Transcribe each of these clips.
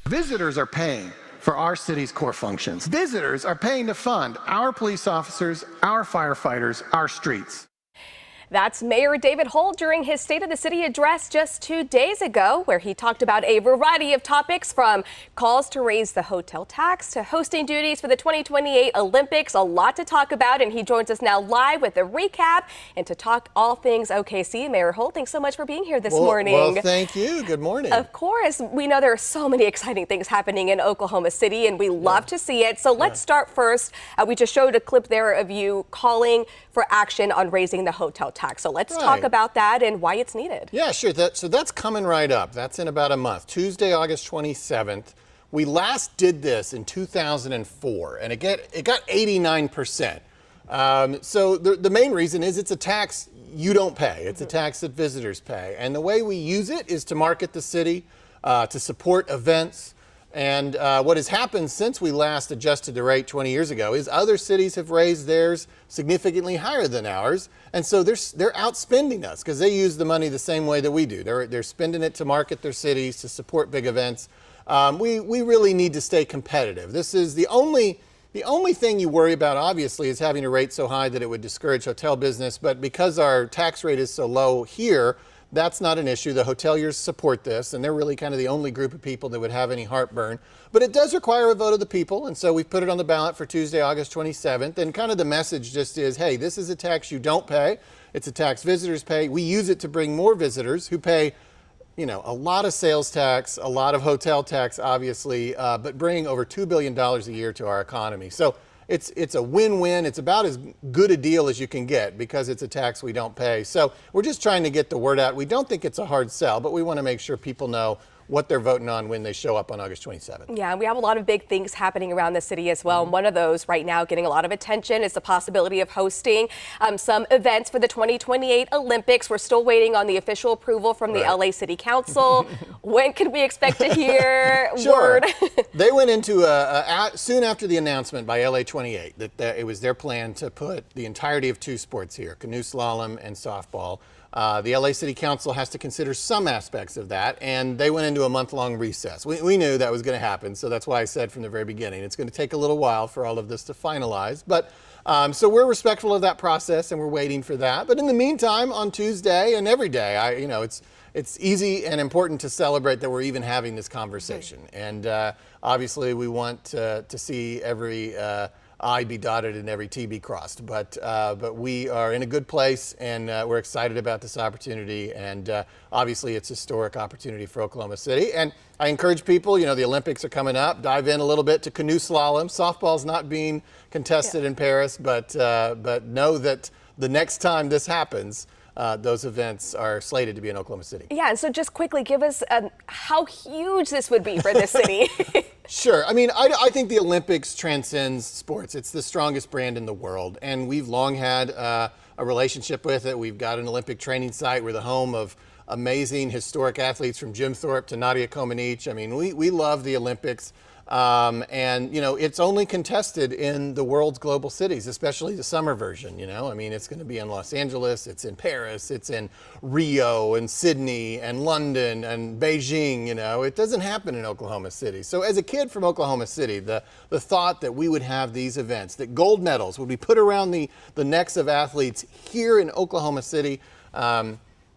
Visitors are paying for our city's core functions. Visitors are paying to fund our police officers, our firefighters, our streets. That's Mayor David Holt during his State of the City address just 2 days ago, where he talked about a variety of topics from calls to raise the hotel tax to hosting duties for the 2028 Olympics. A lot to talk about, and he joins us now live with a recap and to talk all things OKC. Mayor Holt, thanks so much for being here this morning. Well, thank you. Good morning. Of course, we know there are so many exciting things happening in Oklahoma City, and we love to see it. So let's start first. We just showed a clip there of you calling for action on raising the hotel tax. So let's talk about that and why it's needed. Yeah, sure. So that's coming right up. That's in about a month. Tuesday, August 27th. We last did this in 2004, and it got 89%. So the main reason is it's a tax you don't pay. It's a tax that visitors pay. And the way we use it is to market the city, to support events. And what has happened since we last adjusted the rate 20 years ago is other cities have raised theirs significantly higher than ours. And so they're outspending us because they use the money the same way that we do. They're spending it to market their cities, to support big events. We really need to stay competitive. This is the only thing you worry about, obviously, is having a rate so high that it would discourage hotel business. But because our tax rate is so low here, that's not an issue. The hoteliers support this, and they're really kind of the only group of people that would have any heartburn. But it does require a vote of the people, and so we've put it on the ballot for Tuesday, August 27th. And kind of the message just is, hey, this is a tax you don't pay. It's a tax visitors pay. We use it to bring more visitors who pay, you know, a lot of sales tax, a lot of hotel tax, obviously, but bring over $2 billion a year to our economy. So it's a win-win. It's about as good a deal as you can get because it's a tax we don't pay. So we're just trying to get the word out. We don't think it's a hard sell, but we want to make sure people know what they're voting on when they show up on August 27th. Yeah, we have a lot of big things happening around the city as well. And one of those right now getting a lot of attention is the possibility of hosting some events for the 2028 Olympics. We're still waiting on the official approval from the LA City Council. When can we expect to hear word? They went into soon after the announcement by LA 28 that it was their plan to put the entirety of two sports here, canoe slalom and softball. The LA City Council has to consider some aspects of that, and they went into a month-long recess. We knew that was going to happen, so that's why I said from the very beginning, it's going to take a little while for all of this to finalize. But so we're respectful of that process, and we're waiting for that. But in the meantime, on Tuesday and every day, it's easy and important to celebrate that we're even having this conversation. And obviously, we want to see every I be dotted and every T be crossed. But we are in a good place, and we're excited about this opportunity. And obviously, it's a historic opportunity for Oklahoma City. And I encourage people, you know, the Olympics are coming up. Dive in a little bit to canoe slalom. Softball's not being contested in Paris, but know that the next time this happens, those events are slated to be in Oklahoma City. Yeah, and so just quickly give us how huge this would be for the city. Sure. I mean, I think the Olympics transcends sports. It's the strongest brand in the world, and we've long had a relationship with it. We've got an Olympic training site. We're the home of amazing historic athletes from Jim Thorpe to Nadia Comaneci. I mean, we love the Olympics. And, you know, it's only contested in the world's global cities, especially the summer version, you know. I mean, it's going to be in Los Angeles, it's in Paris, it's in Rio and Sydney and London and Beijing, you know. It doesn't happen in Oklahoma City. So as a kid from Oklahoma City, the thought that we would have these events, that gold medals would be put around the necks of athletes here in Oklahoma City,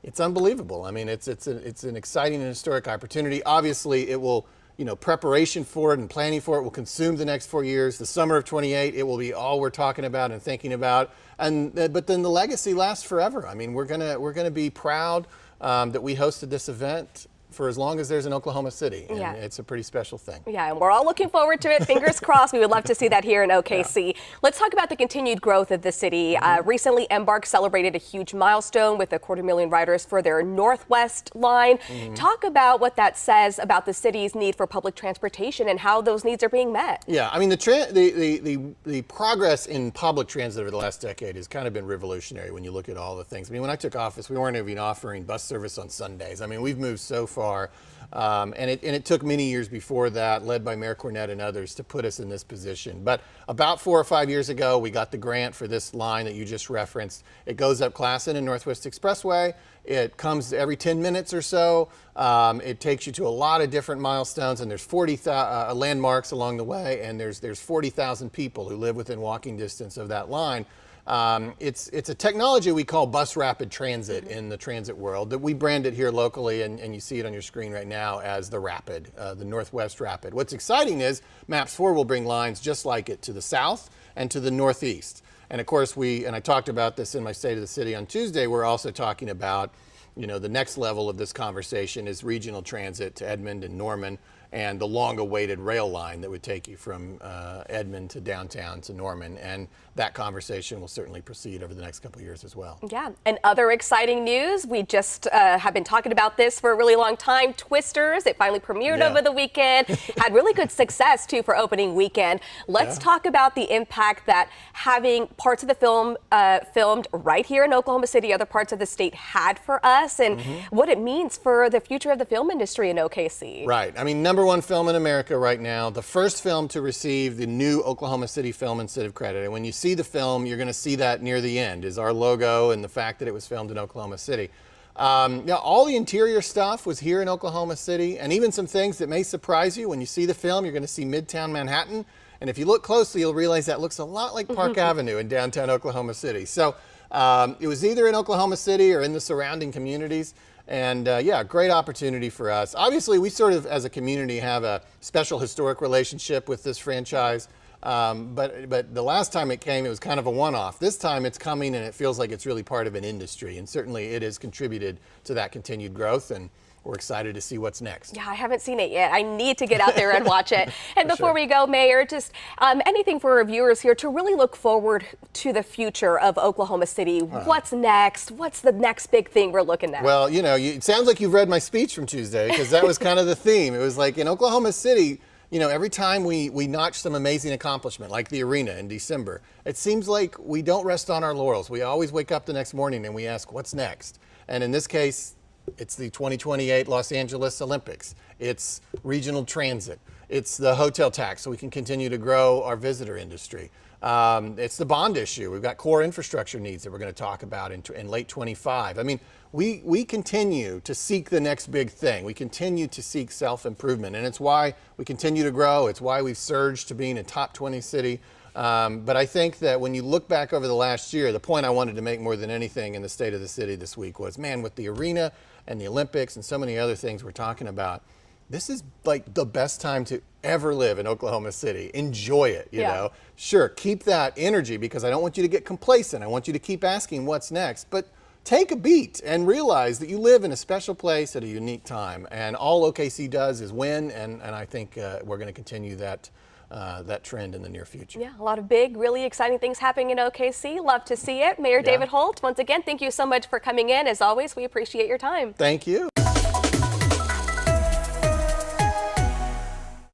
it's unbelievable. I mean, it's an exciting and historic opportunity. Obviously, it will, you know, preparation for it and planning for it will consume the next 4 years. The summer of 28, it will be all we're talking about and thinking about. And but then the legacy lasts forever. I mean, we're gonna be proud that we hosted this event for as long as there's an Oklahoma City. And it's a pretty special thing. Yeah, and we're all looking forward to it. Fingers crossed. We would love to see that here in OKC. Yeah. Let's talk about the continued growth of the city. Recently, Embark celebrated a huge milestone with 250,000 riders for their Northwest line. Talk about what that says about the city's need for public transportation and how those needs are being met. Yeah, I mean, the progress in public transit over the last decade has kind of been revolutionary when you look at all the things. I mean, when I took office, we weren't even offering bus service on Sundays. I mean, we've moved so far are. And it took many years before that, led by Mayor Cornett and others, to put us in this position. But about 4 or 5 years ago, we got the grant for this line that you just referenced. It goes up Classen and Northwest Expressway. It comes every 10 minutes or so. It takes you to a lot of different milestones, and there's 40 landmarks along the way, and there's 40,000 people who live within walking distance of that line. It's a technology we call bus rapid transit in the transit world that we brand it here locally, and you see it on your screen right now as the Rapid, the Northwest Rapid. What's exciting is MAPS4 will bring lines just like it to the south and to the northeast. And of course, and I talked about this in my State of the City on Tuesday, we're also talking about, the next level of this conversation is regional transit to Edmond and Norman, and the long-awaited rail line that would take you from Edmond to downtown to Norman. And that conversation will certainly proceed over the next couple of years as well. Yeah, and other exciting news, we just have been talking about this for a really long time. Twisters, it finally premiered over the weekend, had really good success too for opening weekend. Let's talk about the impact that having parts of the film filmed right here in Oklahoma City, other parts of the state had for us, and what it means for the future of the film industry in OKC. Right. I mean, #1 film in America right now, the first film to receive the new Oklahoma City Film Incentive Credit. And when you see the film, you're going to see that near the end is our logo and the fact that it was filmed in Oklahoma City. All the interior stuff was here in Oklahoma City, and even some things that may surprise you. When you see the film, you're going to see Midtown Manhattan. And if you look closely, you'll realize that looks a lot like Park Avenue in downtown Oklahoma City. So it was either in Oklahoma City or in the surrounding communities. And great opportunity for us. Obviously, we sort of, as a community, have a special historic relationship with this franchise. But the last time it came, it was kind of a one-off. This time it's coming, and it feels like it's really part of an industry. And certainly it has contributed to that continued growth. And we're excited to see what's next. Yeah, I haven't seen it yet. I need to get out there and watch it. And before we go, Mayor, just anything for our viewers here to really look forward to the future of Oklahoma City. What's next? What's the next big thing we're looking at? Well, it sounds like you've read my speech from Tuesday, because that was kind of the theme. It was like in Oklahoma City, every time we notch some amazing accomplishment, like the arena in December, it seems like we don't rest on our laurels. We always wake up the next morning and we ask, what's next? And in this case, it's the 2028 Los Angeles Olympics. It's regional transit. It's the hotel tax so we can continue to grow our visitor industry. It's the bond issue. We've got core infrastructure needs that we're going to talk about in late 25. I mean, we continue to seek the next big thing. We continue to seek self-improvement, and it's why we continue to grow. It's why we've surged to being a top 20 city. But I think that when you look back over the last year, the point I wanted to make more than anything in the State of the City this week was, man, with the arena and the Olympics and so many other things we're talking about, this is like the best time to ever live in Oklahoma City. Enjoy it, you know. Sure, keep that energy, because I don't want you to get complacent. I want you to keep asking what's next, but take a beat and realize that you live in a special place at a unique time. And all OKC does is win, and I think we're going to continue that trend in the near future. Yeah, a lot of big, really exciting things happening in OKC. Love to see it. Mayor David Holt, once again, thank you so much for coming in. As always, we appreciate your time. Thank you.